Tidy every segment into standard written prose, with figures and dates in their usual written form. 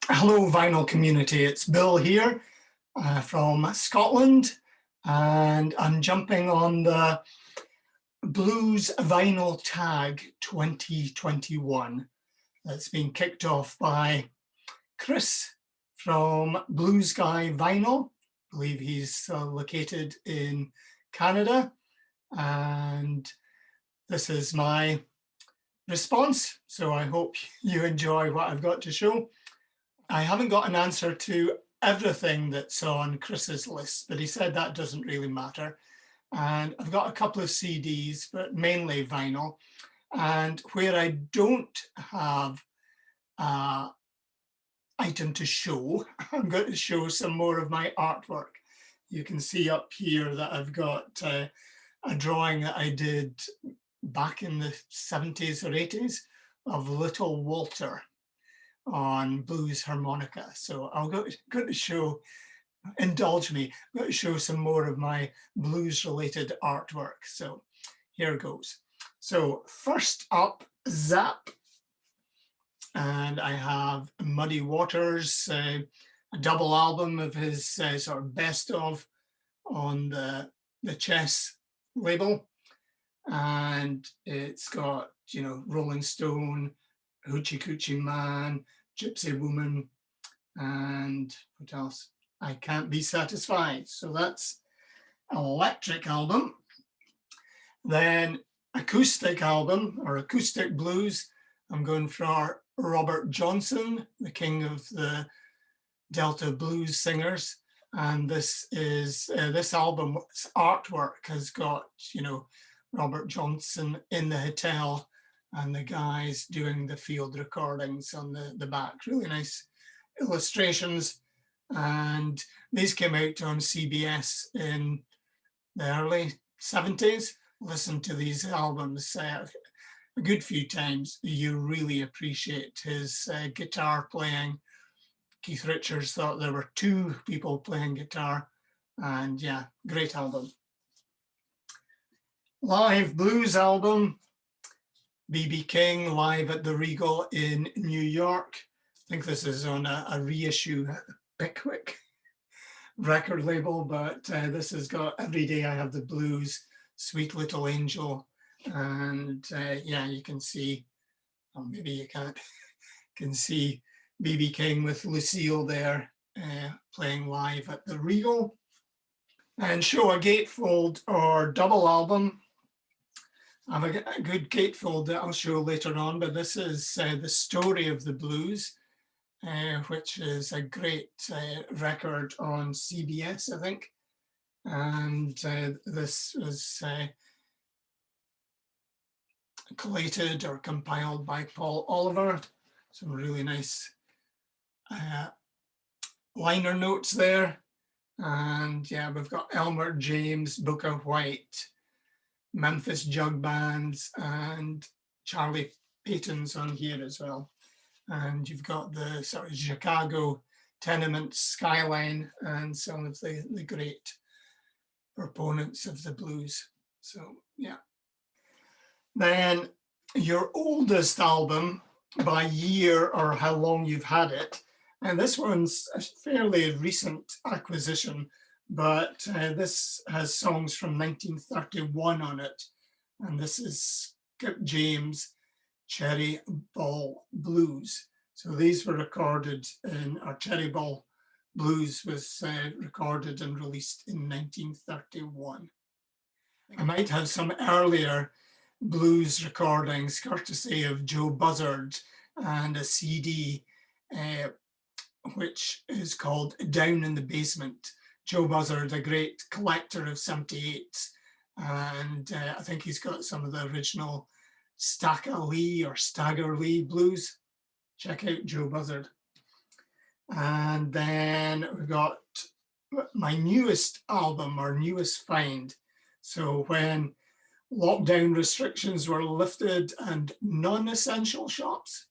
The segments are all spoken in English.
Hello, vinyl community. It's Bill here from Scotland, and I'm jumping on the Blues Vinyl Tag 2021 that's been kicked off by Chris from BluesGuy Vinyl. I believe he's located in Canada, and this is my response. So I hope you enjoy what I've got to show. I haven't got an answer to everything that's on Chris's list, but he said that doesn't really matter. And I've got a couple of CDs, but mainly vinyl. And where I don't have an item to show, I'm going to show some more of my artwork. You can see up here that I've got a drawing that I did back in the 70s or 80s of Little Walter on blues harmonica. So I'm going to show, indulge me, I'm going to show some more of my blues related artwork. So here goes. So first up, Zap. And I have Muddy Waters, a double album of his sort of best of on the Chess label. And it's got, you know, Rolling Stone, Hoochie Coochie Man, Gypsy Woman, and what else? I Can't Be Satisfied. So that's electric album. Then acoustic album or acoustic blues. I'm going for Robert Johnson, the king of the Delta blues singers. And this is this album's artwork has got, you know, Robert Johnson in the hotel and the guys doing the field recordings on the back. Really nice illustrations. And these came out on CBS in the early 70s. Listen to these albums a good few times. You really appreciate his guitar playing. Keith Richards thought there were two people playing guitar. And yeah, great album. Live blues album, B.B. King live at the Regal in New York. I think this is on a reissue Pickwick record label, but this has got Every Day I Have the Blues, Sweet Little Angel, and yeah, you can see, or maybe you can't, can see B.B. King with Lucille there playing live at the Regal. And show a gatefold or double album. I have a good gatefold that I'll show later on, but this is The Story of the Blues, which is a great record on CBS, I think. And this was collated or compiled by Paul Oliver. Some really nice liner notes there. And yeah, we've got Elmer James, Booker White, Memphis Jug Bands, and Charlie Payton's on here as well. And you've got the sort of Chicago tenement skyline and some of the great proponents of the blues. So yeah. Then your oldest album by year or how long you've had it. And this one's a fairly recent acquisition, but this has songs from 1931 on it. And this is Skip James' Cherry Ball Blues. So these were recorded in, our Cherry Ball Blues was recorded and released in 1931. I might have some earlier blues recordings courtesy of Joe Buzzard and a CD which is called Down in the Basement. Joe Buzzard, a great collector of 78s, and I think he's got some of the original Stagger Lee blues. Check out Joe Buzzard. And then we've got my newest album, or newest find. So when lockdown restrictions were lifted and non-essential shops,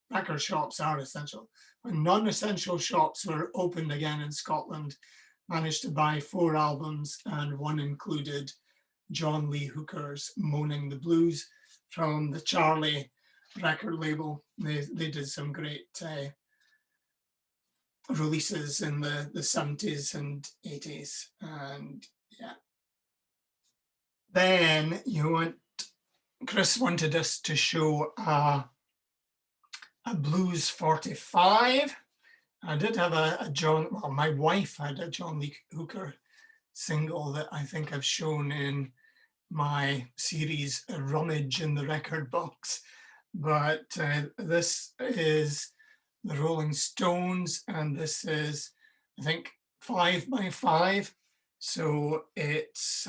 record shops are essential, when non-essential shops were opened again in Scotland, managed to buy 4 albums, and one included John Lee Hooker's Moaning the Blues from the Charlie record label. They did some great releases in the 70s and 80s. And yeah. Then Chris wanted us to show a Blues 45. I did have a John, well, my wife had a John Lee Hooker single that I think I've shown in my series Rummage in the Record Box. But this is the Rolling Stones, and this is, I think, 5x5. So it's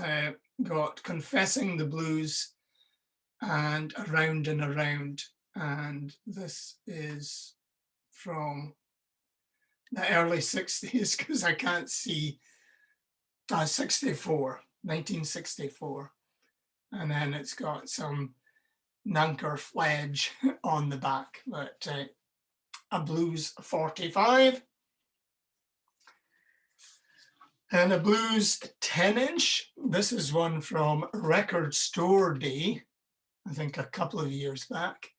got Confessing the Blues and Around and Around. And this is from the early 60s, because I can't see, 1964. And then it's got some Nanker Fledge on the back, but a Blues 45. And a Blues 10-inch. This is one from Record Store Day, I think a couple of years back.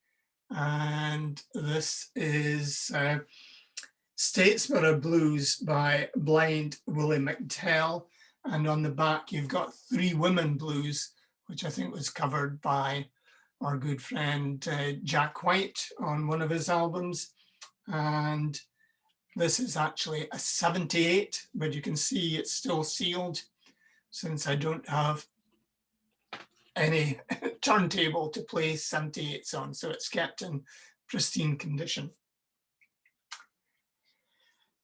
And this is Statesboro Blues by Blind Willie McTell. And on the back, you've got Three Women Blues, which I think was covered by our good friend Jack White on one of his albums. And this is actually a 78, but you can see it's still sealed since I don't have any turntable to play 78s on, so it's kept in pristine condition.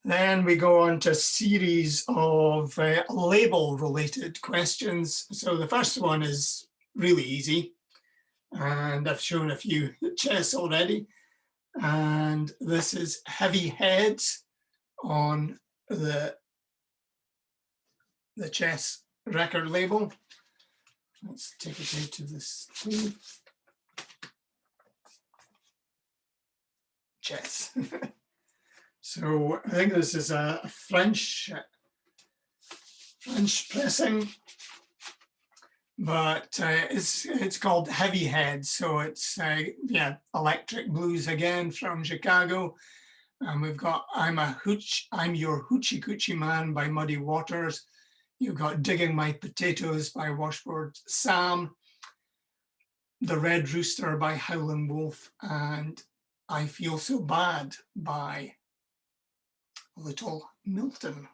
Then we go on to a series of label-related questions. So the first one is really easy, and I've shown a few chess already. And this is Heavy Heads on the chess record label. Let's take it out to this sleeve. Chess. So I think this is a French pressing, but it's called Heavy Head. So it's electric blues again from Chicago. And we've got I'm Your Hoochie Coochie Man by Muddy Waters. You've got Digging My Potatoes by Washboard Sam, The Red Rooster by Howlin' Wolf, and I Feel So Bad by Little Milton.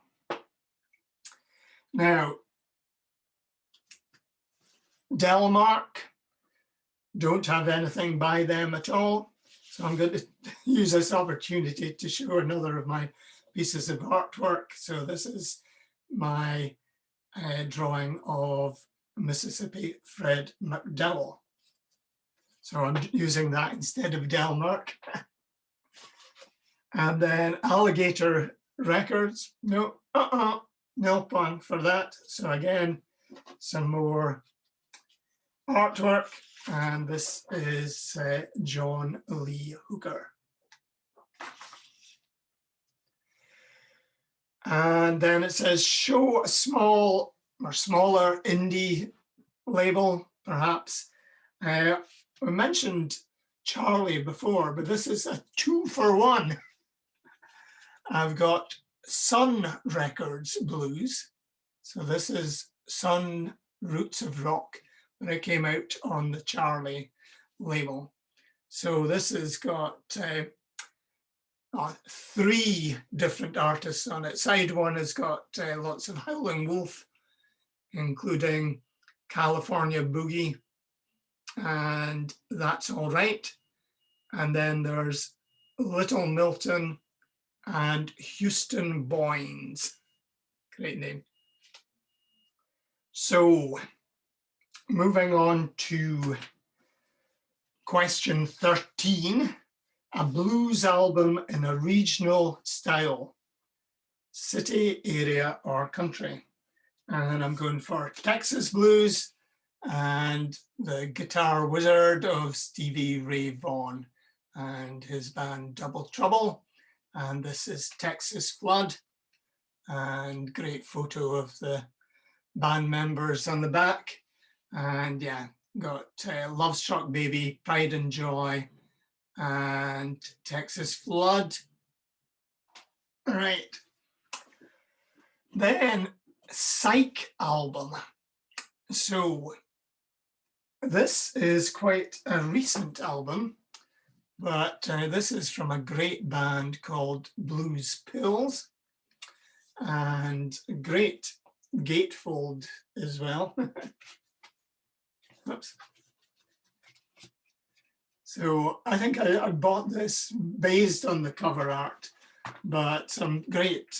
Now, Delmark, don't have anything by them at all. So I'm going to use this opportunity to show another of my pieces of artwork. So this is my drawing of Mississippi Fred McDowell. So I'm using that instead of Delmark. And then Alligator Records, no point for that. So again, some more artwork. And this is John Lee Hooker. And then it says, show a small or smaller indie label, perhaps. We mentioned Charlie before, but this is a 2-for-1. I've got Sun Records Blues. So this is Sun Roots of Rock, but it came out on the Charlie label. So this has got 3 different artists on it. Side one has got lots of Howlin' Wolf, including California Boogie, and That's All Right. And then there's Little Milton and Houston Boynes. Great name. So moving on to question 13, a blues album in a regional style, city, area, or country. And I'm going for Texas blues and the guitar wizard of Stevie Ray Vaughan and his band Double Trouble. And this is Texas Flood, and great photo of the band members on the back. And yeah, got Love Struck Baby, Pride and Joy, and Texas Flood. All right. Then Psych album. So this is quite a recent album, but this is from a great band called Blues Pills, and great gatefold as well. Oops. So I think I bought this based on the cover art, but some great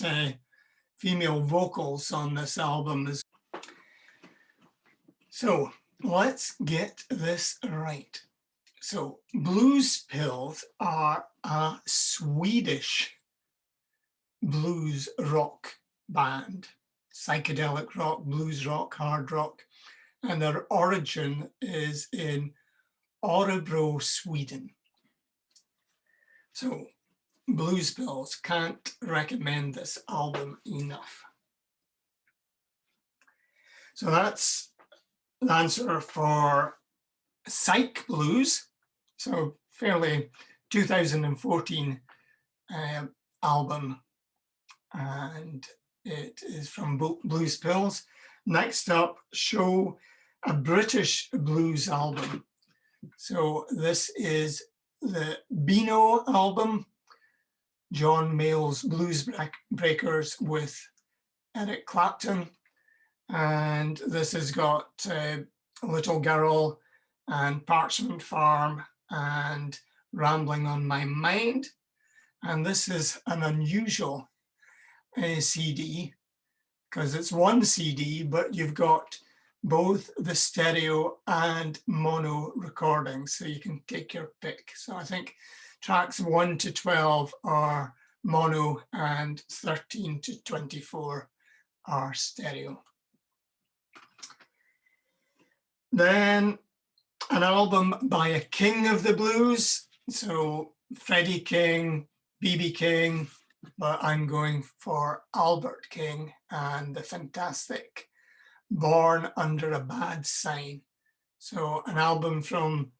female vocals on this album. So let's get this right. So Blues Pills are a Swedish blues rock band, psychedelic rock, blues rock, hard rock, and their origin is in Örebro, Sweden. So Blues Pills, can't recommend this album enough. So that's the answer for Psych Blues. So fairly 2014 album, and it is from Blues Pills. Next up, show a British blues album. So this is the Beano album, John Mayall's Blues Breakers with Eric Clapton. And this has got Little Girl and Parchment Farm and Rambling on My Mind. And this is an unusual CD because it's one CD, but you've got both the stereo and mono recordings, so you can take your pick. So I think tracks 1 to 12 are mono and 13 to 24 are stereo. Then an album by a king of the blues, so Freddie King, B.B. King, but I'm going for Albert King and the fantastic Born Under a Bad Sign. So an album from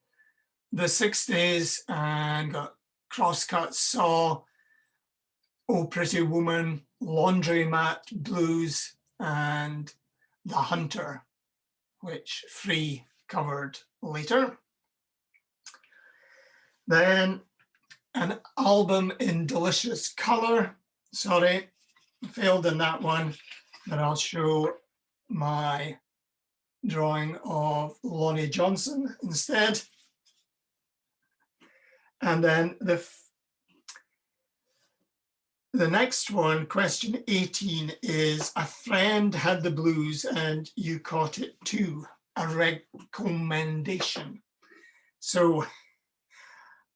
the 60s and got Crosscut Saw, Oh Pretty Woman, Laundromat Blues, and The Hunter, which Free covered later. Then an album in delicious color. Sorry, failed in that one, but I'll show my drawing of Lonnie Johnson instead. And then the next one, question 18, is A Friend Had the Blues and You Caught It Too, a recommendation. So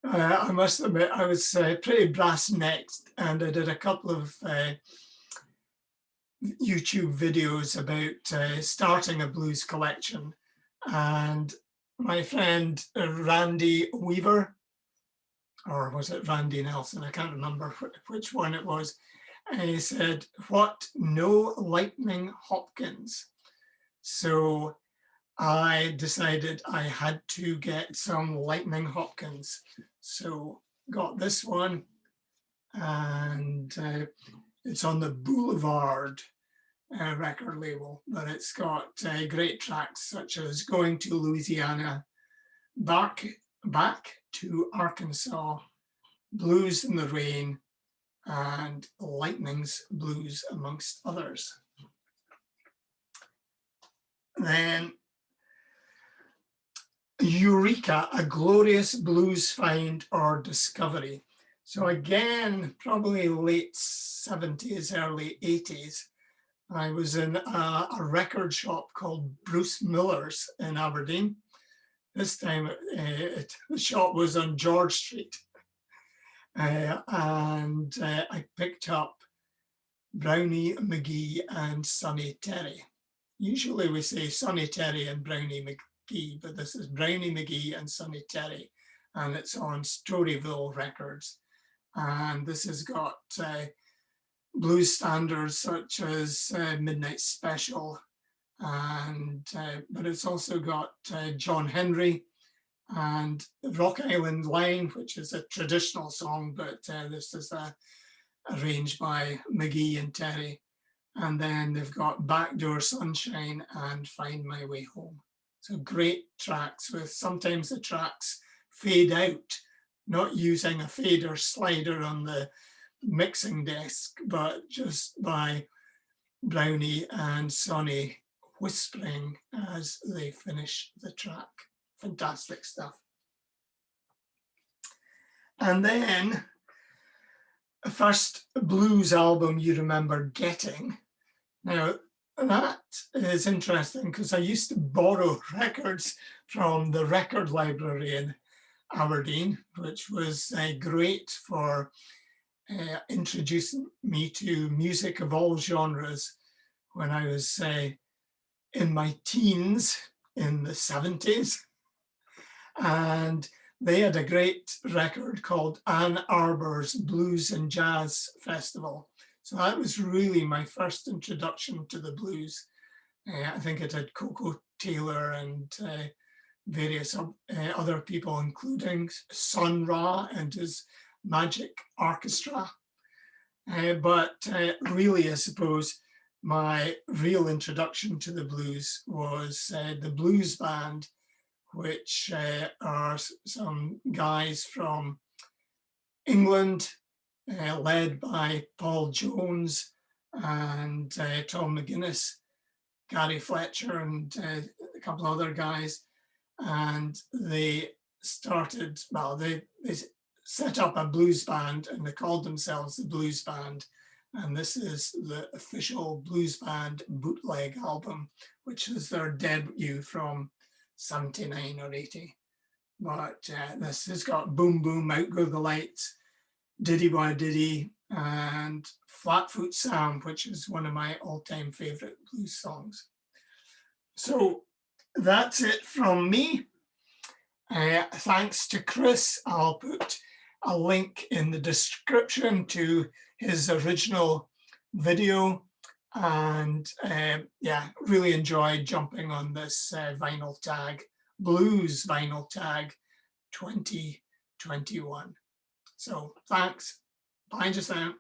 I must admit, I was pretty brass-necked, and I did a couple of YouTube videos about starting a blues collection. And my friend Randy Weaver, or was it Randy Nelson? I can't remember which one it was. And he said, what, no Lightning Hopkins? So I decided I had to get some Lightning Hopkins. So got this one, and it's on the Boulevard record label, but it's got great tracks such as Going to Louisiana, Back to Arkansas, Blues in the Rain, and Lightning's Blues, amongst others. Then Eureka, a glorious blues find or discovery. So again, probably late 70s, early 80s, I was in a record shop called Bruce Miller's in Aberdeen. This time the shop was on George Street. And I picked up Brownie McGee and Sonny Terry. Usually we say Sonny Terry and Brownie McGee, but this is Brownie McGee and Sonny Terry, and it's on Storyville Records. And this has got blues standards such as Midnight Special, and but it's also got John Henry and Rock Island Line, which is a traditional song, but this is arranged by McGee and Terry. And then they've got Backdoor Sunshine and Find My Way Home. So great tracks with sometimes the tracks fade out, not using a fader slider on the mixing desk, but just by Brownie and Sonny whispering as they finish the track. Fantastic stuff. And then the first blues album you remember getting. Now, that is interesting because I used to borrow records from the record library in Aberdeen, which was great for introducing me to music of all genres when I was in my teens in the 70s. And they had a great record called Ann Arbor's Blues and Jazz Festival. So that was really my first introduction to the blues. I think it had Coco Taylor and various other people, including Sun Ra and his Magic Orchestra. But really, I suppose, my real introduction to the blues was the Blues Band, which are some guys from England, led by Paul Jones and Tom McGuinness, Gary Fletcher, and a couple of other guys. And they started, well, they set up a blues band and they called themselves the Blues Band. And this is the official Blues Band bootleg album, which is their debut from 79 or 80. But this has got Boom Boom, Out Go the Lights, Diddy Wah Diddy, and Flatfoot Sam, which is one of my all-time favorite blues songs. So that's it from me. Thanks to Chris. I'll put a link in the description to his original video. And yeah, really enjoyed jumping on this vinyl tag, Blues Vinyl Tag 2021. So thanks. Bye just now.